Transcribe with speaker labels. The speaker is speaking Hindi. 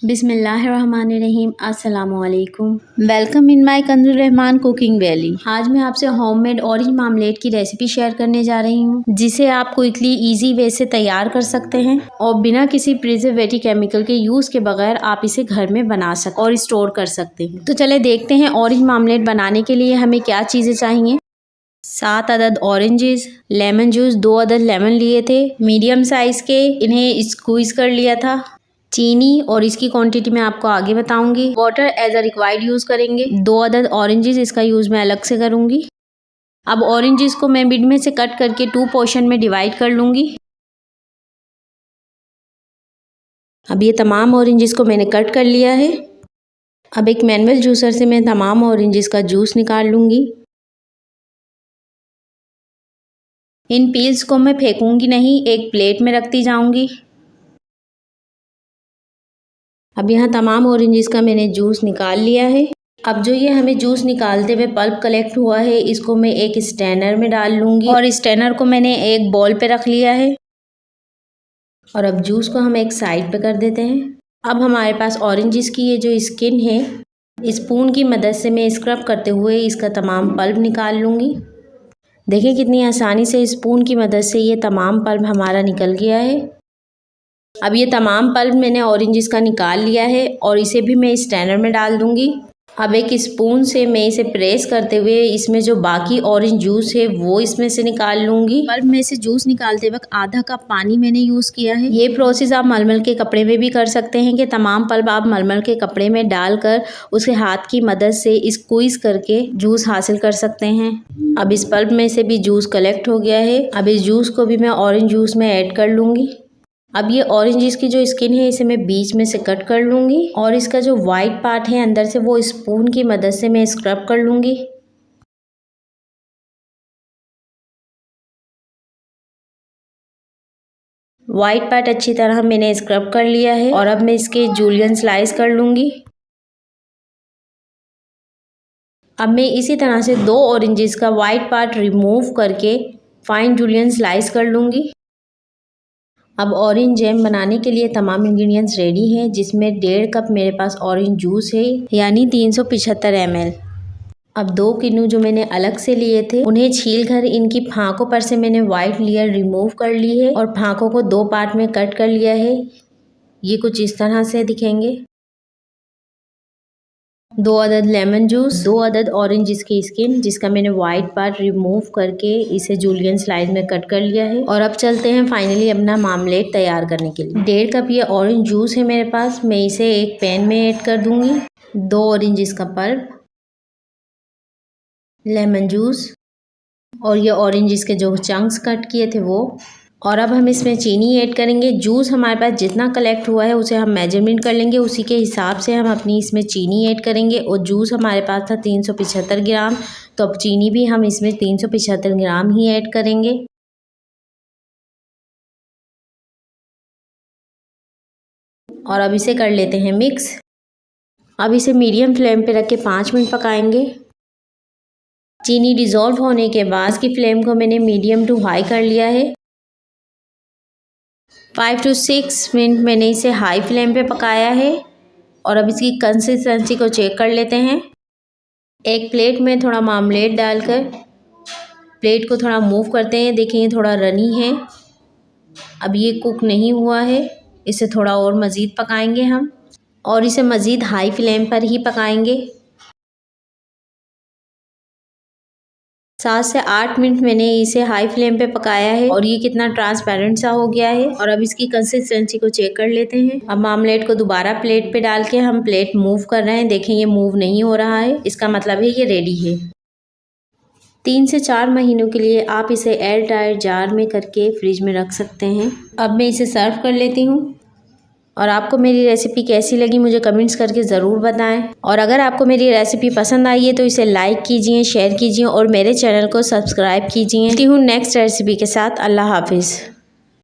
Speaker 1: बिस्मिल्लाहिर्रहमानिर्रहीम। अस्सलामुअलैकुम।
Speaker 2: Welcome in my कंजुल Rahman cooking valley.
Speaker 1: आज मैं आपसे होममेड ऑरेंज मामलेट की रेसिपी शेयर करने जा रही हूँ, जिसे आप क्विकली इजी वे से तैयार कर सकते हैं और बिना किसी प्रिजर्वेटिव केमिकल के यूज़ के बगैर आप इसे घर में बना सकते और स्टोर कर सकते हैं। तो चले देखते हैं ऑरेंज मामलेट बनाने के लिए हमें क्या चीज़ें चाहिए। 7 अदद ऑरेंजेस, लेमन जूस 2 अदद लेमन लिए थे मीडियम साइज़ के, इन्हें स्क्वीज़ कर लिया था। चीनी और इसकी क्वांटिटी मैं आपको आगे बताऊंगी। Water as a required use करेंगे। 2 अदद ऑरेंजेस, इसका यूज़ मैं अलग से करूंगी। अब ऑरेंजेस को मैं मिड में से कट करके 2 पोर्शन में डिवाइड कर लूंगी। अब ये तमाम ऑरेंजेस को मैंने कट कर लिया है। अब एक मैनुअल जूसर से मैं तमाम ऑरेंजेस का जूस निकाल लूंगी। इन पील्स को मैं फेंकूंगी नहीं, एक प्लेट में रखती जाऊंगी। अब यहाँ तमाम ऑरेंजेस का मैंने जूस निकाल लिया है। अब जो ये हमें जूस निकालते हुए पल्प कलेक्ट हुआ है, इसको मैं एक स्ट्रेनर में डाल लूँगी और स्ट्रेनर को मैंने एक बॉल पे रख लिया है। और अब जूस को हम एक साइड पे कर देते हैं। अब हमारे पास ऑरेंजेस की ये जो स्किन है, स्पून की मदद से मैं स्क्रब करते हुए इसका तमाम पल्प निकाल लूँगी। देखिए कितनी आसानी से स्पून की मदद से ये तमाम पल्प हमारा निकल गया है। अब ये तमाम पल्प मैंने ऑरेंजेस का निकाल लिया है और इसे भी मैं स्ट्रेनर में डाल दूंगी। अब एक स्पून से मैं इसे प्रेस करते हुए इसमें जो बाकी ऑरेंज जूस है वो इसमें से निकाल लूँगी। पल्प में से जूस निकालते वक्त आधा कप पानी मैंने यूज़ किया है। ये प्रोसेस आप मलमल के कपड़े में भी कर सकते हैं कि तमाम पल्प आप मलमल के कपड़े में डालकर उसे हाथ की मदद से स्क्वीज करके जूस हासिल कर सकते हैं। अब इस पल्प में से भी जूस कलेक्ट हो गया है। अब इस जूस को भी मैं ऑरेंज जूस में ऐड कर लूँगी। अब ये ऑरेंज की जो स्किन है इसे मैं बीच में से कट कर लूँगी और इसका जो वाइट पार्ट है अंदर से वो स्पून की मदद से मैं स्क्रब कर लूँगी। वाइट पार्ट अच्छी तरह मैंने स्क्रब कर लिया है और अब मैं इसके जूलियन स्लाइस कर लूँगी। अब मैं इसी तरह से 2 ऑरेंजेस का वाइट पार्ट रिमूव करके फाइन जूलियन स्लाइस कर लूँगी। अब ऑरेंज जैम बनाने के लिए तमाम इंग्रेडिएंट्स रेडी हैं, जिसमें 1.5 कप मेरे पास ऑरेंज जूस है यानी 375 ml। अब 2 किन्नू जो मैंने अलग से लिए थे उन्हें छील कर इनकी फांकों पर से मैंने वाइट लेयर रिमूव कर ली है और फांकों को 2 पार्ट में कट कर लिया है। ये कुछ इस तरह से दिखेंगे। 2 अदद लेमन जूस, 2 अदद ऑरेंज की स्किन जिसका मैंने वाइट पार्ट रिमूव करके इसे जूलियन स्लाइस में कट कर लिया है। और अब चलते हैं फाइनली अपना मामलेट तैयार करने के लिए। 1.5 कप ये ऑरेंज जूस है मेरे पास, मैं इसे एक पैन में ऐड कर दूंगी। 2 ऑरेंज का पल्प, लेमन जूस और ये ऑरेंज के जो चंक्स कट किए थे वो। और अब हम इसमें चीनी ऐड करेंगे। जूस हमारे पास जितना कलेक्ट हुआ है उसे हम मेजरमेंट कर लेंगे, उसी के हिसाब से हम अपनी इसमें चीनी ऐड करेंगे। और जूस हमारे पास था 375 ग्राम, तो अब चीनी भी हम इसमें 375 ग्राम ही ऐड करेंगे। और अब इसे कर लेते हैं मिक्स। अब इसे मीडियम फ्लेम पे रख के 5 मिनट पकाएंगे। चीनी डिज़ोल्व होने के बाद इसकी फ्लेम को मैंने मीडियम टू हाई कर लिया है। 5 to 6 मिनट मैंने इसे हाई फ्लेम पे पकाया है। और अब इसकी कंसिस्टेंसी को चेक कर लेते हैं। एक प्लेट में थोड़ा मामलेट डालकर प्लेट को थोड़ा मूव करते हैं। देखें ये थोड़ा रनी है, अब ये कुक नहीं हुआ है, इसे थोड़ा और मज़ीद पकाएंगे हम और इसे मज़ीद हाई फ्लेम पर ही पकाएंगे। 7 से 8 मिनट मैंने इसे हाई फ्लेम पे पकाया है और ये कितना ट्रांसपेरेंट सा हो गया है। और अब इसकी कंसिस्टेंसी को चेक कर लेते हैं। अब मामलेट को दोबारा प्लेट पे डाल के हम प्लेट मूव कर रहे हैं। देखें ये मूव नहीं हो रहा है, इसका मतलब है ये रेडी है। 3 से 4 महीनों के लिए आप इसे एयर टाइट जार में करके फ्रिज में रख सकते हैं। अब मैं इसे सर्व कर लेती हूँ और आपको मेरी रेसिपी कैसी लगी मुझे कमेंट्स करके ज़रूर बताएं। और अगर आपको मेरी रेसिपी पसंद आई है तो इसे लाइक कीजिए, शेयर कीजिए और मेरे चैनल को सब्सक्राइब कीजिए। मिलती हूँ नेक्स्ट रेसिपी के साथ। अल्लाह हाफिज़।